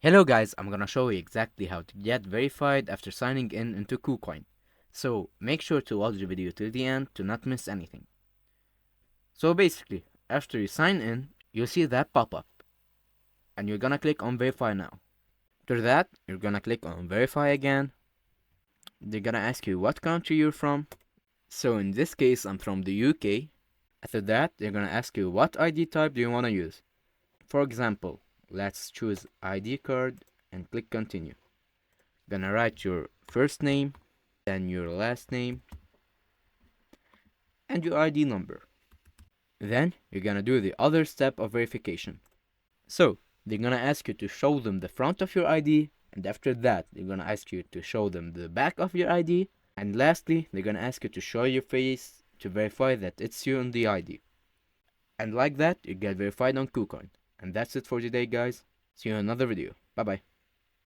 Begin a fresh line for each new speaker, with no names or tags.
Hello guys, I'm gonna show you exactly how to get verified after signing in into Kucoin. So make sure to watch the video till the end to not miss anything. So basically, after you sign in, you'll see that pop up and you're gonna click on verify now. After that, you're gonna click on verify again. They're gonna ask you what country you're from. So in this case, I'm from the UK. After that, they're gonna ask you what ID type do you wanna use. For example, let's choose ID card and click continue. Gonna write your first name, then your last name, and your ID number. Then you're gonna do the other step of verification. So they're gonna ask you to show them the front of your ID, and after that they're gonna ask you to show them the back of your ID, and lastly they're gonna ask you to show your face to verify that it's you on the ID. And like that you get verified on KuCoin. And that's it for today guys. See you in another video. Bye bye.